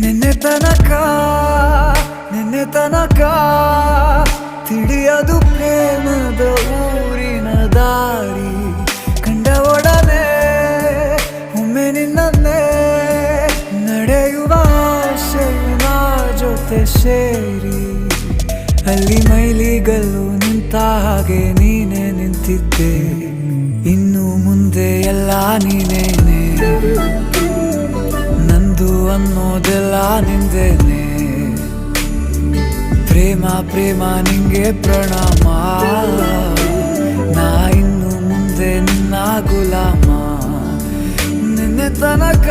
ನಿನ್ನೆ ತನಕ ನಿನ್ನೆ ತನಕ ತಿಳಿಯದು ಪ್ರೇಮದ ಊರಿನ ದಾರಿ ಕಂಡ ಒಡನೆ ಒಮ್ಮೆ ನಿನ್ನೇ ನಡೆಯುವ ಆಸೆಯ ಜೊತೆ ಸೇರಿ ಅಲ್ಲಿ ಮೈಲಿಗಲ್ಲು ನಿಂತ ಹಾಗೆ ನೀನೆ ನಿಂತಿದ್ದೆ ಇನ್ನು ಮುಂದೆ ಎಲ್ಲ ನೀನೇನೆ ನಂದು ಅನ್ನೋದೆಲ್ಲ ನಿಂದೇನೆ ಪ್ರೇಮ ಪ್ರೇಮ ನಿಂಗೆ ಪ್ರಣಾಮ ನಾ ಇನ್ನು ಮುಂದೆ ನಿನ್ನ ಗುಲಾಮ ನಿನ್ನೆ ತನಕ